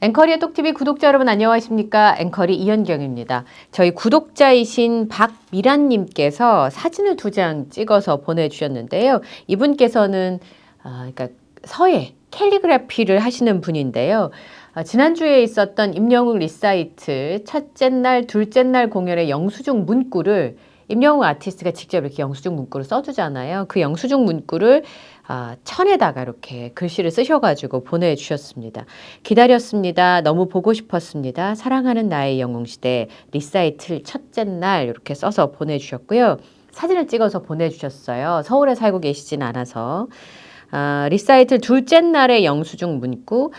앵커리의 똑TV 구독자 여러분 안녕하십니까? 앵커리 이현경입니다. 저희 구독자이신 박미란님께서 사진을 2장 찍어서 보내주셨는데요. 이분께서는 그러니까 서예, 캘리그라피를 하시는 분인데요. 지난주에 있었던 임영웅 리사이트 첫째 날, 둘째 날 공연의 영수증 문구를 임영웅 아티스트가 직접 이렇게 영수증 문구를 써주잖아요. 그 영수증 문구를 천에다가 이렇게 글씨를 쓰셔가지고 보내주셨습니다. 기다렸습니다. 너무 보고 싶었습니다. 사랑하는 나의 영웅시대 리사이틀 첫째 날 이렇게 써서 보내주셨고요. 사진을 찍어서 보내주셨어요. 서울에 살고 계시진 않아서. 리사이틀 둘째 날의 영수증 문구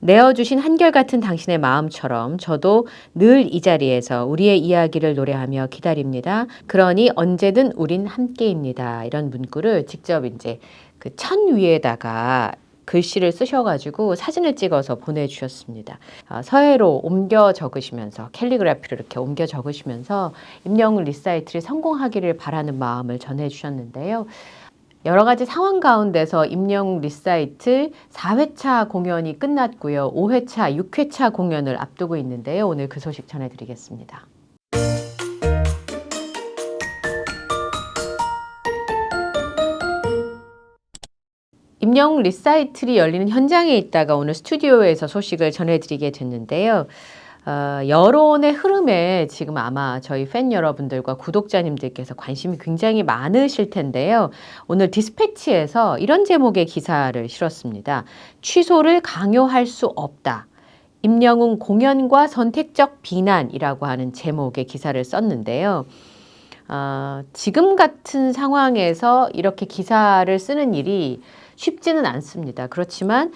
내어주신 한결같은 당신의 마음처럼 저도 늘 이 자리에서 우리의 이야기를 노래하며 기다립니다. 그러니 언제든 우린 함께입니다. 이런 문구를 직접 이제 그 천 위에다가 글씨를 쓰셔가지고 사진을 찍어서 보내주셨습니다. 서예로 옮겨 적으시면서 캘리그라피를 이렇게 옮겨 적으시면서 임영웅 리사이틀이 성공하기를 바라는 마음을 전해주셨는데요. 여러 가지 상황 가운데서 임영웅 리사이틀 4회차 공연이 끝났고요. 5회차, 6회차 공연을 앞두고 있는데요. 오늘 그 소식 전해드리겠습니다. 임영웅 리사이틀이 열리는 현장에 있다가 오늘 스튜디오에서 소식을 전해드리게 됐는데요. 여론의 흐름에 지금 아마 저희 팬 여러분들과 구독자님들께서 관심이 굉장히 많으실 텐데요. 오늘 디스패치에서 이런 제목의 기사를 실었습니다. 취소를 강요할 수 없다. 임영웅 공연과 선택적 비난이라고 하는 제목의 기사를 썼는데요. 지금 같은 상황에서 이렇게 기사를 쓰는 일이 쉽지는 않습니다. 그렇지만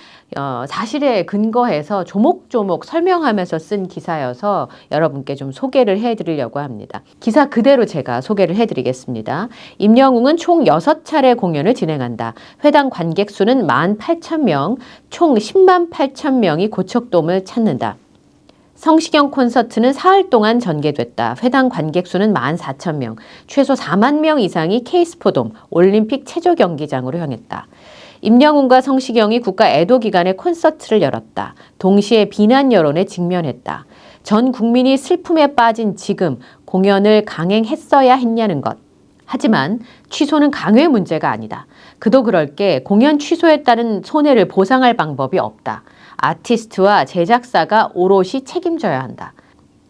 사실에 근거해서 조목조목 설명하면서 쓴 기사여서 여러분께 좀 소개를 해드리려고 합니다. 기사 그대로 제가 소개를 해드리겠습니다. 임영웅은 총 6차례 공연을 진행한다. 회당 관객 수는 18,000명, 총 10만 8천 명이 고척돔을 찾는다. 성시경 콘서트는 사흘 동안 전개됐다. 회당 관객 수는 14,000명, 최소 4만 명 이상이 K스포돔, 올림픽 체조 경기장으로 향했다. 임영웅과 성시경이 국가 애도 기간에 콘서트를 열었다. 동시에 비난 여론에 직면했다. 전 국민이 슬픔에 빠진 지금 공연을 강행했어야 했냐는 것. 하지만 취소는 강요의 문제가 아니다. 그도 그럴 게 공연 취소에 따른 손해를 보상할 방법이 없다. 아티스트와 제작사가 오롯이 책임져야 한다.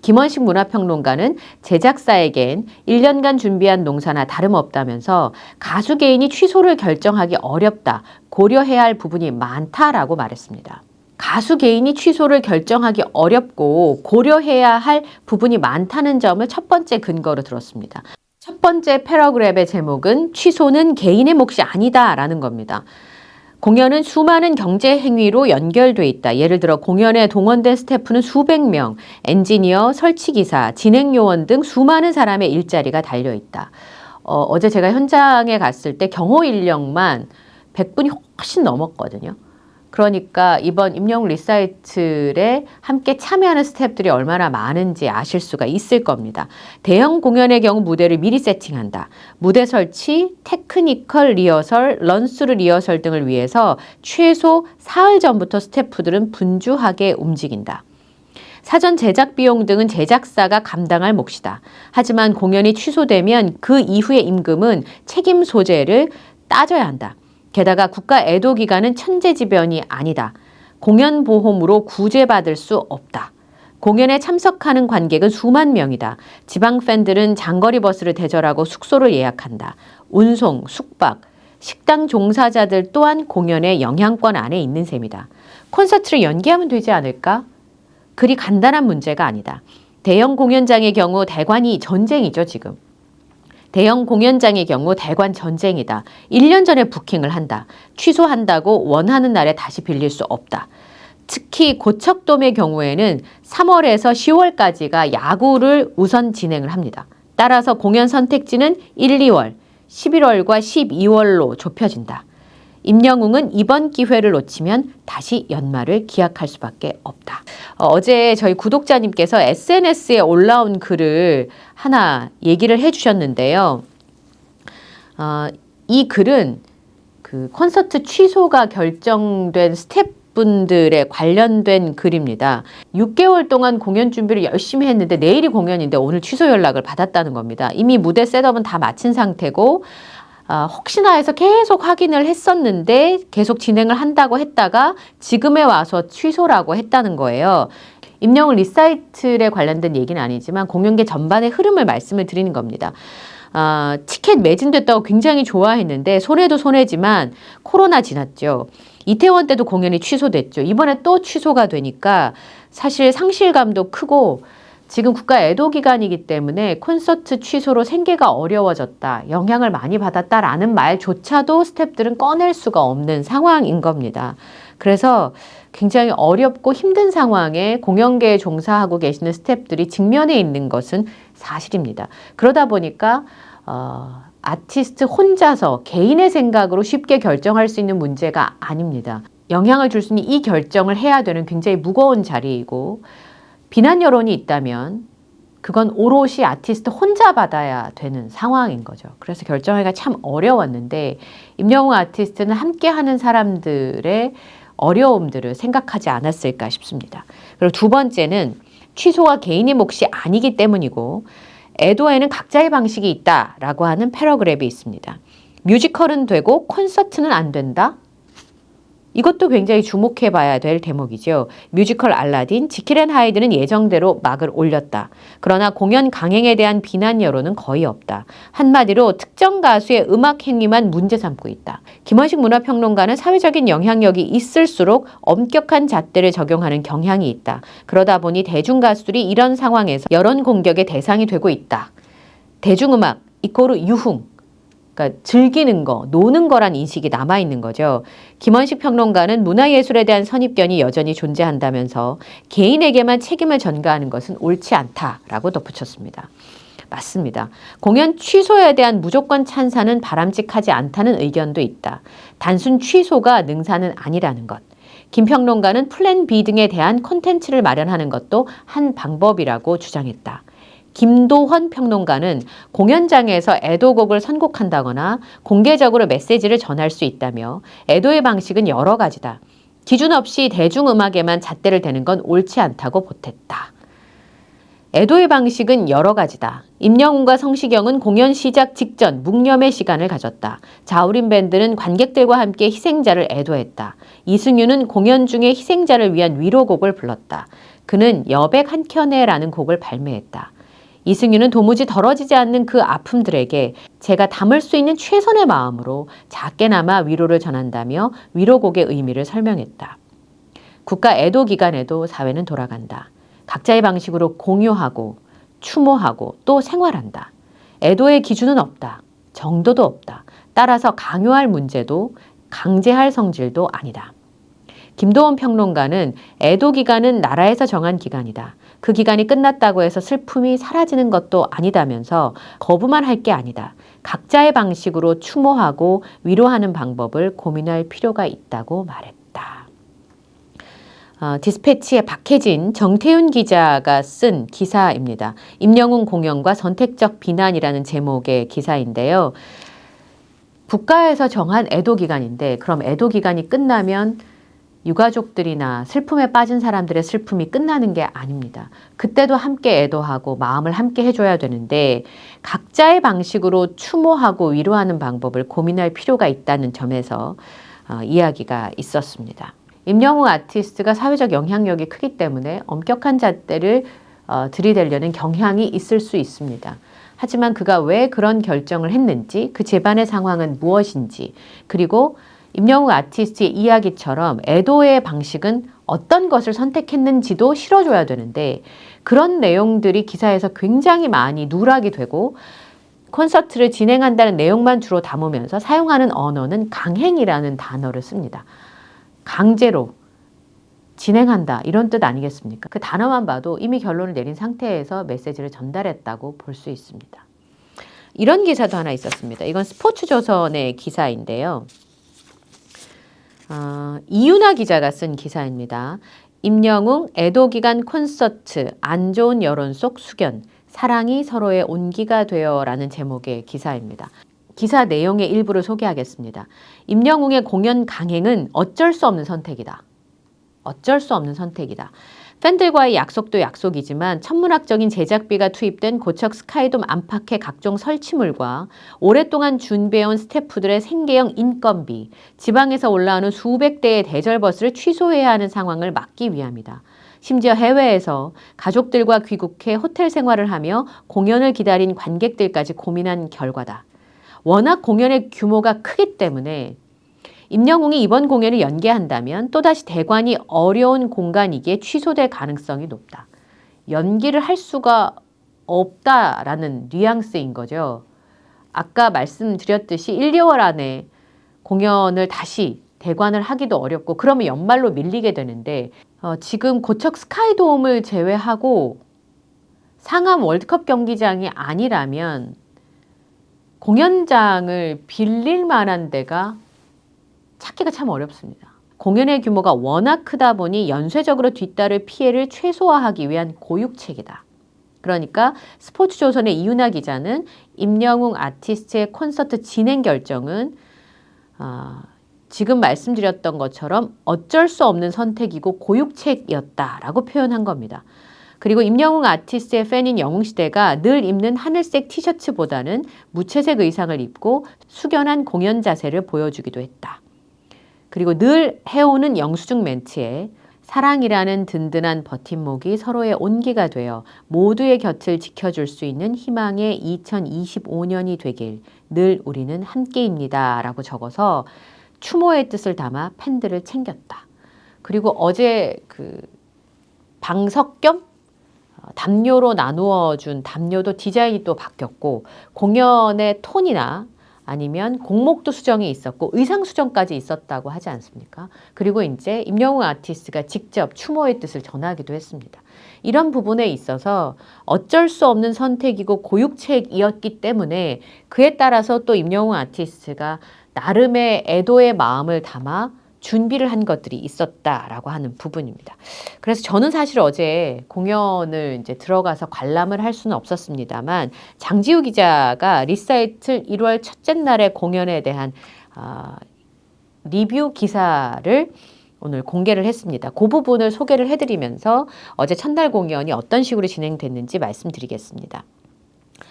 김원식 문화평론가는 제작사에겐 1년간 준비한 농사나 다름없다면서 가수 개인이 취소를 결정하기 어렵다, 고려해야 할 부분이 많다라고 말했습니다. 가수 개인이 취소를 결정하기 어렵고 고려해야 할 부분이 많다는 점을 첫 번째 근거로 들었습니다. 첫 번째 패러그랩의 제목은 취소는 개인의 몫이 아니다라는 겁니다. 공연은 수많은 경제 행위로 연결돼 있다. 예를 들어 공연에 동원된 스태프는 수백 명, 엔지니어, 설치기사, 진행요원 등 수많은 사람의 일자리가 달려 있다. 어제 제가 현장에 갔을 때 경호 인력만 100분이 훨씬 넘었거든요. 그러니까 이번 임영웅 리사이틀에 함께 참여하는 스태프들이 얼마나 많은지 아실 수가 있을 겁니다. 대형 공연의 경우 무대를 미리 세팅한다. 무대 설치, 테크니컬 리허설, 런스루 리허설 등을 위해서 최소 사흘 전부터 스태프들은 분주하게 움직인다. 사전 제작 비용 등은 제작사가 감당할 몫이다. 하지만 공연이 취소되면 그 이후의 임금은 책임 소재를 따져야 한다. 게다가 국가 애도 기간은 천재지변이 아니다. 공연보험으로 구제받을 수 없다. 공연에 참석하는 관객은 수만 명이다. 지방 팬들은 장거리 버스를 대절하고 숙소를 예약한다. 운송, 숙박, 식당 종사자들 또한 공연의 영향권 안에 있는 셈이다. 콘서트를 연기하면 되지 않을까? 그리 간단한 문제가 아니다. 대형 공연장의 경우 대관이 전쟁이죠, 지금. 대형 공연장의 경우 대관 전쟁이다. 1년 전에 부킹을 한다. 취소한다고 원하는 날에 다시 빌릴 수 없다. 특히 고척돔의 경우에는 3월에서 10월까지가 야구를 우선 진행을 합니다. 따라서 공연 선택지는 1, 2월, 11월과 12월로 좁혀진다. 임영웅은 이번 기회를 놓치면 다시 연말을 기약할 수밖에 없다. 어제 저희 구독자님께서 SNS에 올라온 글을 하나 얘기를 해주셨는데요. 이 글은 그 콘서트 취소가 결정된 스텝 분들의 관련된 글입니다. 6개월 동안 공연 준비를 열심히 했는데 내일이 공연인데 오늘 취소 연락을 받았다는 겁니다. 이미 무대 셋업은 다 마친 상태고 혹시나 해서 계속 확인을 했었는데 계속 진행을 한다고 했다가 지금에 와서 취소라고 했다는 거예요. 임영웅 리사이틀에 관련된 얘기는 아니지만 공연계 전반의 흐름을 말씀을 드리는 겁니다. 티켓 매진됐다고 굉장히 좋아했는데 손해도 손해지만 코로나 지났죠. 이태원 때도 공연이 취소됐죠. 이번에 또 취소가 되니까 사실 상실감도 크고 지금 국가 애도 기간이기 때문에 콘서트 취소로 생계가 어려워졌다, 영향을 많이 받았다라는 말조차도 스태프들은 꺼낼 수가 없는 상황인 겁니다. 그래서 굉장히 어렵고 힘든 상황에 공연계에 종사하고 계시는 스태프들이 직면해 있는 것은 사실입니다. 그러다 보니까 아티스트 혼자서 개인의 생각으로 쉽게 결정할 수 있는 문제가 아닙니다. 영향을 줄 수 있는 이 결정을 해야 되는 굉장히 무거운 자리이고 비난 여론이 있다면 그건 오롯이 아티스트 혼자 받아야 되는 상황인 거죠. 그래서 결정하기가 참 어려웠는데 임영웅 아티스트는 함께하는 사람들의 어려움들을 생각하지 않았을까 싶습니다. 그리고 두 번째는 취소가 개인의 몫이 아니기 때문이고 애도에는 각자의 방식이 있다라고 하는 패러그랩이 있습니다. 뮤지컬은 되고 콘서트는 안 된다? 이것도 굉장히 주목해 봐야 될 대목이죠. 뮤지컬 알라딘, 지킬 앤 하이드는 예정대로 막을 올렸다. 그러나 공연 강행에 대한 비난 여론은 거의 없다. 한마디로 특정 가수의 음악 행위만 문제 삼고 있다. 김원식 문화평론가는 사회적인 영향력이 있을수록 엄격한 잣대를 적용하는 경향이 있다. 그러다 보니 대중 가수들이 이런 상황에서 여론 공격의 대상이 되고 있다. 대중음악 이꼬르 유흥. 그러니까 즐기는 거, 노는 거란 인식이 남아있는 거죠. 김원식 평론가는 문화예술에 대한 선입견이 여전히 존재한다면서 개인에게만 책임을 전가하는 것은 옳지 않다라고 덧붙였습니다. 맞습니다. 공연 취소에 대한 무조건 찬사는 바람직하지 않다는 의견도 있다. 단순 취소가 능사는 아니라는 것. 김 평론가는 플랜 B 등에 대한 콘텐츠를 마련하는 것도 한 방법이라고 주장했다. 김도헌 평론가는 공연장에서 애도곡을 선곡한다거나 공개적으로 메시지를 전할 수 있다며 애도의 방식은 여러 가지다. 기준 없이 대중음악에만 잣대를 대는 건 옳지 않다고 보탰다. 애도의 방식은 여러 가지다. 임영웅과 성시경은 공연 시작 직전 묵념의 시간을 가졌다. 자우림 밴드는 관객들과 함께 희생자를 애도했다. 이승윤은 공연 중에 희생자를 위한 위로곡을 불렀다. 그는 여백 한켠에라는 곡을 발매했다. 이승윤은 도무지 덜어지지 않는 그 아픔들에게 제가 담을 수 있는 최선의 마음으로 작게나마 위로를 전한다며 위로곡의 의미를 설명했다. 국가 애도 기간에도 사회는 돌아간다. 각자의 방식으로 공유하고 추모하고 또 생활한다. 애도의 기준은 없다. 정도도 없다. 따라서 강요할 문제도 강제할 성질도 아니다. 김도원 평론가는 애도 기간은 나라에서 정한 기간이다. 그 기간이 끝났다고 해서 슬픔이 사라지는 것도 아니다면서 거부만 할 게 아니다. 각자의 방식으로 추모하고 위로하는 방법을 고민할 필요가 있다고 말했다. 디스패치의 박혜진, 정태윤 기자가 쓴 기사입니다. 임영웅 공연과 선택적 비난이라는 제목의 기사인데요. 국가에서 정한 애도 기간인데 그럼 애도 기간이 끝나면 유가족들이나 슬픔에 빠진 사람들의 슬픔이 끝나는 게 아닙니다. 그때도 함께 애도하고 마음을 함께 해줘야 되는데 각자의 방식으로 추모하고 위로하는 방법을 고민할 필요가 있다는 점에서 이야기가 있었습니다. 임영웅 아티스트가 사회적 영향력이 크기 때문에 엄격한 잣대를 들이대려는 경향이 있을 수 있습니다. 하지만 그가 왜 그런 결정을 했는지, 그 재반의 상황은 무엇인지, 그리고 임영웅 아티스트의 이야기처럼 애도의 방식은 어떤 것을 선택했는지도 실어줘야 되는데 그런 내용들이 기사에서 굉장히 많이 누락이 되고 콘서트를 진행한다는 내용만 주로 담으면서 사용하는 언어는 강행이라는 단어를 씁니다. 강제로 진행한다 이런 뜻 아니겠습니까? 그 단어만 봐도 이미 결론을 내린 상태에서 메시지를 전달했다고 볼 수 있습니다. 이런 기사도 하나 있었습니다. 이건 스포츠조선의 기사인데요. 이윤아 기자가 쓴 기사입니다. 임영웅 애도기간 콘서트 안 좋은 여론 속 숙연 사랑이 서로의 온기가 되어 라는 제목의 기사입니다. 기사 내용의 일부를 소개하겠습니다. 임영웅의 공연 강행은 어쩔 수 없는 선택이다. 어쩔 수 없는 선택이다. 팬들과의 약속도 약속이지만 천문학적인 제작비가 투입된 고척 스카이돔 안팎의 각종 설치물과 오랫동안 준비해온 스태프들의 생계형 인건비, 지방에서 올라오는 수백 대의 대절버스를 취소해야 하는 상황을 막기 위함이다. 심지어 해외에서 가족들과 귀국해 호텔 생활을 하며 공연을 기다린 관객들까지 고민한 결과다. 워낙 공연의 규모가 크기 때문에 임영웅이 이번 공연을 연기한다면 또다시 대관이 어려운 공간이기에 취소될 가능성이 높다. 연기를 할 수가 없다라는 뉘앙스인 거죠. 아까 말씀드렸듯이 1, 2월 안에 공연을 다시 대관을 하기도 어렵고 그러면 연말로 밀리게 되는데 지금 고척 스카이돔을 제외하고 상암 월드컵 경기장이 아니라면 공연장을 빌릴 만한 데가 찾기가 참 어렵습니다. 공연의 규모가 워낙 크다 보니 연쇄적으로 뒤따를 피해를 최소화하기 위한 고육책이다. 그러니까 스포츠조선의 이윤아 기자는 임영웅 아티스트의 콘서트 진행 결정은 지금 말씀드렸던 것처럼 어쩔 수 없는 선택이고 고육책이었다라고 표현한 겁니다. 그리고 임영웅 아티스트의 팬인 영웅시대가 늘 입는 하늘색 티셔츠보다는 무채색 의상을 입고 숙연한 공연 자세를 보여주기도 했다. 그리고 늘 해오는 영수증 멘트에 사랑이라는 든든한 버팀목이 서로의 온기가 되어 모두의 곁을 지켜줄 수 있는 희망의 2025년이 되길 늘 우리는 함께입니다 라고 적어서 추모의 뜻을 담아 팬들을 챙겼다. 그리고 어제 방석 겸 담요로 나누어준 담요도 디자인이 또 바뀌었고 공연의 톤이나 아니면 곡목도 수정이 있었고 의상 수정까지 있었다고 하지 않습니까? 그리고 이제 임영웅 아티스트가 직접 추모의 뜻을 전하기도 했습니다. 이런 부분에 있어서 어쩔 수 없는 선택이고 고육책이었기 때문에 그에 따라서 또 임영웅 아티스트가 나름의 애도의 마음을 담아 준비를 한 것들이 있었다라고 하는 부분입니다. 그래서 저는 사실 어제 공연을 이제 들어가서 관람을 할 수는 없었습니다만 장지우 기자가 리사이틀 1월 첫째 날의 공연에 대한 리뷰 기사를 오늘 공개를 했습니다. 그 부분을 소개를 해드리면서 어제 첫날 공연이 어떤 식으로 진행됐는지 말씀드리겠습니다.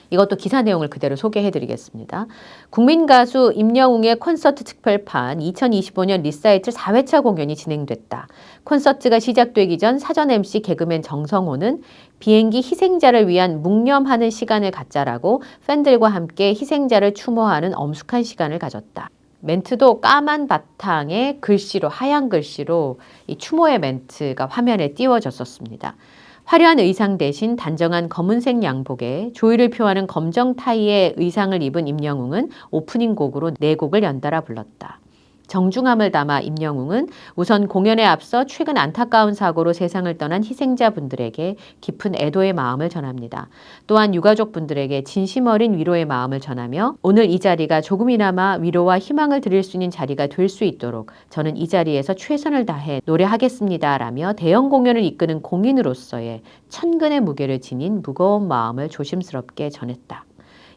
이것도 기사 내용을 그대로 소개해드리겠습니다. 국민가수 임영웅의 콘서트 특별판 2025년 리사이틀 4회차 공연이 진행됐다. 콘서트가 시작되기 전 사전 MC 개그맨 정성호는 비행기 희생자를 위한 묵념하는 시간을 갖자라고 팬들과 함께 희생자를 추모하는 엄숙한 시간을 가졌다. 멘트도 까만 바탕에 글씨로 하얀 글씨로 이 추모의 멘트가 화면에 띄워졌었습니다. 화려한 의상 대신 단정한 검은색 양복에 조의를 표하는 검정 타이의 의상을 입은 임영웅은 오프닝 곡으로 4곡을 연달아 불렀다. 정중함을 담아 임영웅은 우선 공연에 앞서 최근 안타까운 사고로 세상을 떠난 희생자분들에게 깊은 애도의 마음을 전합니다. 또한 유가족분들에게 진심 어린 위로의 마음을 전하며 오늘 이 자리가 조금이나마 위로와 희망을 드릴 수 있는 자리가 될 수 있도록 저는 이 자리에서 최선을 다해 노래하겠습니다 라며 대형 공연을 이끄는 공인으로서의 천근의 무게를 지닌 무거운 마음을 조심스럽게 전했다.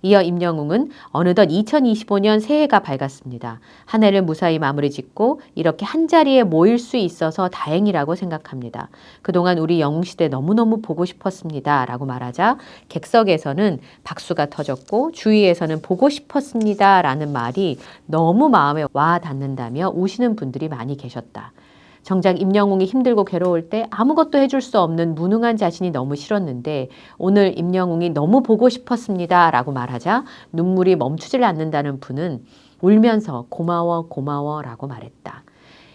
이어 임영웅은 어느덧 2025년 새해가 밝았습니다. 한 해를 무사히 마무리 짓고 이렇게 한자리에 모일 수 있어서 다행이라고 생각합니다. 그동안 우리 영웅시대 너무너무 보고 싶었습니다. 라고 말하자 객석에서는 박수가 터졌고 주위에서는 보고 싶었습니다. 라는 말이 너무 마음에 와 닿는다며 우시는 분들이 많이 계셨다. 정작 임영웅이 힘들고 괴로울 때 아무것도 해줄 수 없는 무능한 자신이 너무 싫었는데 오늘 임영웅이 너무 보고 싶었습니다 라고 말하자 눈물이 멈추질 않는다는 분은 울면서 고마워 라고 말했다.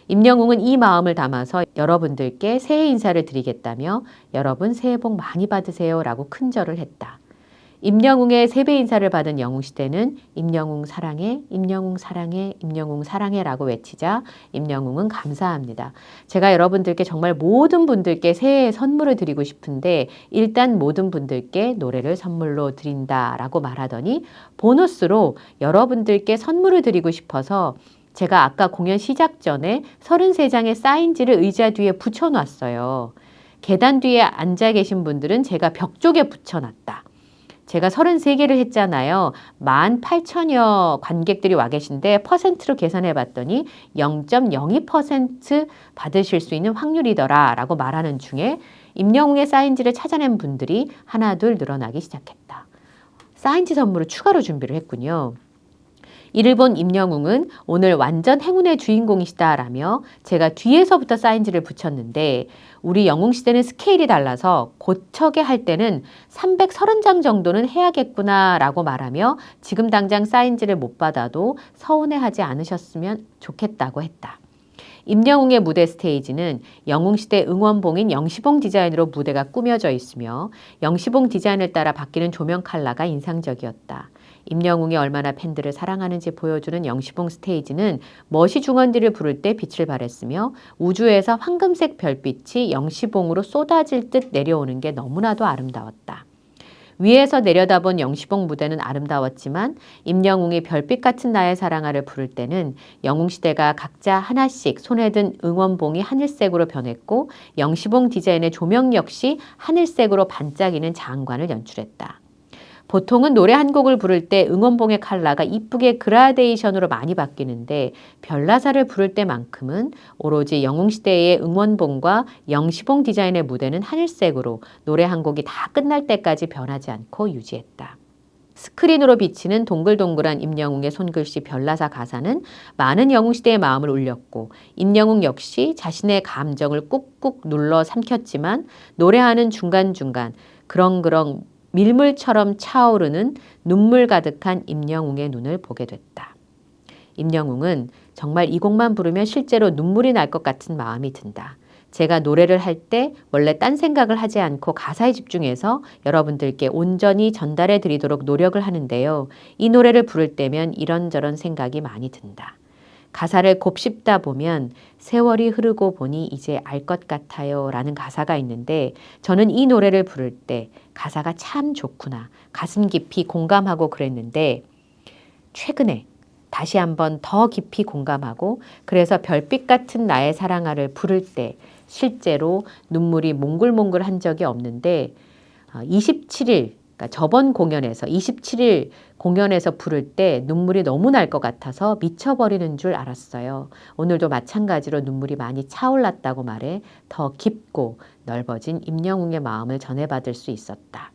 임영웅은 이 마음을 담아서 여러분들께 새해 인사를 드리겠다며 여러분 새해 복 많이 받으세요 라고 큰절을 했다. 임영웅의 세배 인사를 받은 영웅시대는 임영웅 사랑해, 임영웅 사랑해, 임영웅 사랑해 라고 외치자 임영웅은 감사합니다. 제가 여러분들께 정말 모든 분들께 새해 선물을 드리고 싶은데 일단 모든 분들께 노래를 선물로 드린다 라고 말하더니 보너스로 여러분들께 선물을 드리고 싶어서 제가 아까 공연 시작 전에 33장의 사인지를 의자 뒤에 붙여놨어요. 계단 뒤에 앉아 계신 분들은 제가 벽 쪽에 붙여놨다. 제가 33개를 했잖아요. 18,000여 관객들이 와 계신데 퍼센트로 계산해 봤더니 0.02% 받으실 수 있는 확률이더라 라고 말하는 중에 임영웅의 사인지를 찾아낸 분들이 하나둘 늘어나기 시작했다. 사인지 선물을 추가로 준비를 했군요. 이를 본 임영웅은 오늘 완전 행운의 주인공이시다라며 제가 뒤에서부터 사인지를 붙였는데 우리 영웅시대는 스케일이 달라서 고척에 할 때는 330장 정도는 해야겠구나라고 말하며 지금 당장 사인지를 못 받아도 서운해하지 않으셨으면 좋겠다고 했다. 임영웅의 무대 스테이지는 영웅시대 응원봉인 영시봉 디자인으로 무대가 꾸며져 있으며 영시봉 디자인을 따라 바뀌는 조명 컬러가 인상적이었다. 임영웅이 얼마나 팬들을 사랑하는지 보여주는 영시봉 스테이지는 머시 중원들을 부를 때 빛을 발했으며 우주에서 황금색 별빛이 영시봉으로 쏟아질 듯 내려오는 게 너무나도 아름다웠다. 위에서 내려다본 영시봉 무대는 아름다웠지만 임영웅이 별빛 같은 나의 사랑아를 부를 때는 영웅시대가 각자 하나씩 손에 든 응원봉이 하늘색으로 변했고 영시봉 디자인의 조명 역시 하늘색으로 반짝이는 장관을 연출했다. 보통은 노래 한 곡을 부를 때 응원봉의 컬러가 이쁘게 그라데이션으로 많이 바뀌는데 별나사를 부를 때만큼은 오로지 영웅시대의 응원봉과 영시봉 디자인의 무대는 하늘색으로 노래 한 곡이 다 끝날 때까지 변하지 않고 유지했다. 스크린으로 비치는 동글동글한 임영웅의 손글씨 별나사 가사는 많은 영웅시대의 마음을 울렸고 임영웅 역시 자신의 감정을 꾹꾹 눌러 삼켰지만 노래하는 중간중간 그렁그렁 밀물처럼 차오르는 눈물 가득한 임영웅의 눈을 보게 됐다. 임영웅은 정말 이 곡만 부르면 실제로 눈물이 날 것 같은 마음이 든다. 제가 노래를 할 때 원래 딴 생각을 하지 않고 가사에 집중해서 여러분들께 온전히 전달해 드리도록 노력을 하는데요. 이 노래를 부를 때면 이런저런 생각이 많이 든다. 가사를 곱씹다 보면 세월이 흐르고 보니 이제 알 것 같아요 라는 가사가 있는데 저는 이 노래를 부를 때 가사가 참 좋구나 가슴 깊이 공감하고 그랬는데 최근에 다시 한번 더 깊이 공감하고 그래서 별빛 같은 나의 사랑아를 부를 때 실제로 눈물이 몽글몽글 한 적이 없는데 27일 그러니까 저번 공연에서 27일 공연에서 부를 때 눈물이 너무 날 것 같아서 미쳐버리는 줄 알았어요. 오늘도 마찬가지로 눈물이 많이 차올랐다고 말해 더 깊고 넓어진 임영웅의 마음을 전해받을 수 있었다.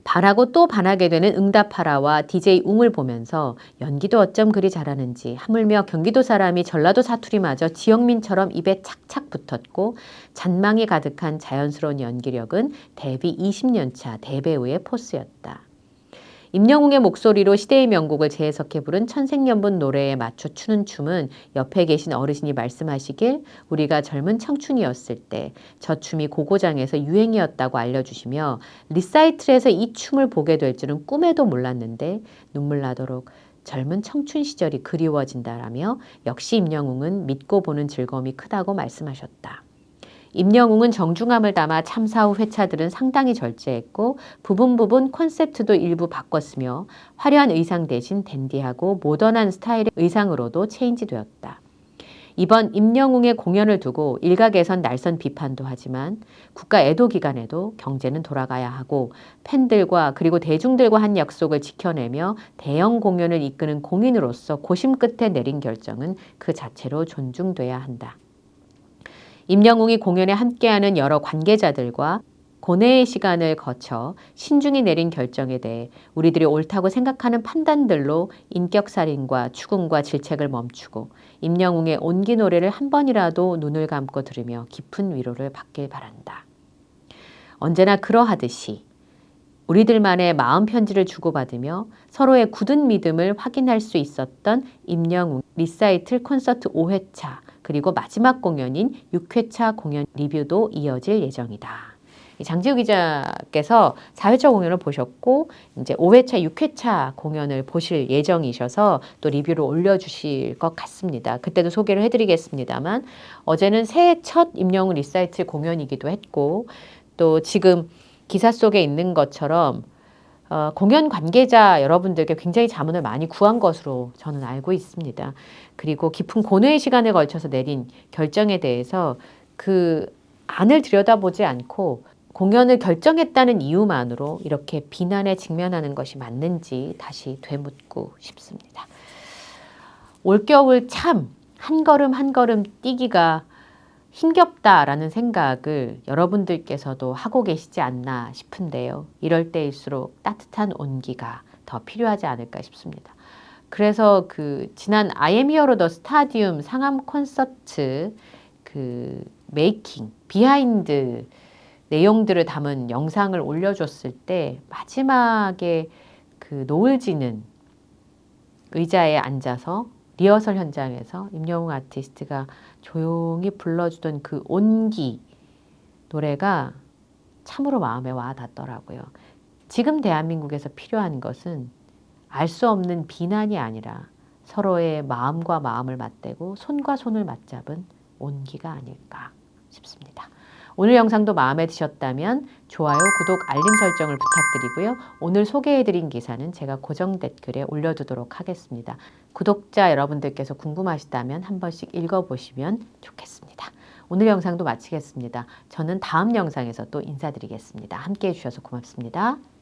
반하고 또 반하게 되는 응답하라와 DJ 웅을 보면서 연기도 어쩜 그리 잘하는지 하물며 경기도 사람이 전라도 사투리마저 지영민처럼 입에 착착 붙었고 잔망이 가득한 자연스러운 연기력은 데뷔 20년차 대배우의 포스였다. 임영웅의 목소리로 시대의 명곡을 재해석해 부른 천생연분 노래에 맞춰 추는 춤은 옆에 계신 어르신이 말씀하시길 우리가 젊은 청춘이었을 때 저 춤이 고고장에서 유행이었다고 알려주시며 리사이틀에서 이 춤을 보게 될 줄은 꿈에도 몰랐는데 눈물 나도록 젊은 청춘 시절이 그리워진다라며 역시 임영웅은 믿고 보는 즐거움이 크다고 말씀하셨다. 임영웅은 정중함을 담아 참사 후 회차들은 상당히 절제했고 부분 콘셉트도 일부 바꿨으며 화려한 의상 대신 댄디하고 모던한 스타일의 의상으로도 체인지되었다. 이번 임영웅의 공연을 두고 일각에선 날선 비판도 하지만 국가 애도 기간에도 경제는 돌아가야 하고 팬들과 그리고 대중들과 한 약속을 지켜내며 대형 공연을 이끄는 공인으로서 고심 끝에 내린 결정은 그 자체로 존중돼야 한다. 임영웅이 공연에 함께하는 여러 관계자들과 고뇌의 시간을 거쳐 신중히 내린 결정에 대해 우리들이 옳다고 생각하는 판단들로 인격살인과 추궁과 질책을 멈추고 임영웅의 온기 노래를 한 번이라도 눈을 감고 들으며 깊은 위로를 받길 바란다. 언제나 그러하듯이 우리들만의 마음 편지를 주고받으며 서로의 굳은 믿음을 확인할 수 있었던 임영웅 리사이틀 콘서트 5회차 그리고 마지막 공연인 6회차 공연 리뷰도 이어질 예정이다. 장지우 기자께서 4회차 공연을 보셨고 이제 5회차, 6회차 공연을 보실 예정이셔서 또 리뷰를 올려주실 것 같습니다. 그때도 소개를 해드리겠습니다만 어제는 새해 첫 임영웅 리사이틀 공연이기도 했고 또 지금 기사 속에 있는 것처럼 공연 관계자 여러분들께 굉장히 자문을 많이 구한 것으로 저는 알고 있습니다. 그리고 깊은 고뇌의 시간에 걸쳐서 내린 결정에 대해서 그 안을 들여다보지 않고 공연을 결정했다는 이유만으로 이렇게 비난에 직면하는 것이 맞는지 다시 되묻고 싶습니다. 올겨울 참 한 걸음 한 걸음 뛰기가 힘겹다라는 생각을 여러분들께서도 하고 계시지 않나 싶은데요. 이럴 때일수록 따뜻한 온기가 더 필요하지 않을까 싶습니다. 그래서 지난 I am Hero the Stadium 상암 콘서트 메이킹, 비하인드 내용들을 담은 영상을 올려줬을 때 마지막에 노을 지는 의자에 앉아서 리허설 현장에서 임영웅 아티스트가 조용히 불러주던 그 온기 노래가 참으로 마음에 와 닿더라고요. 지금 대한민국에서 필요한 것은 알 수 없는 비난이 아니라 서로의 마음과 마음을 맞대고 손과 손을 맞잡은 온기가 아닐까 싶습니다. 오늘 영상도 마음에 드셨다면 좋아요, 구독, 알림 설정을 부탁드리고요. 오늘 소개해드린 기사는 제가 고정 댓글에 올려두도록 하겠습니다. 구독자 여러분들께서 궁금하시다면 한 번씩 읽어보시면 좋겠습니다. 오늘 영상도 마치겠습니다. 저는 다음 영상에서 또 인사드리겠습니다. 함께해 주셔서 고맙습니다.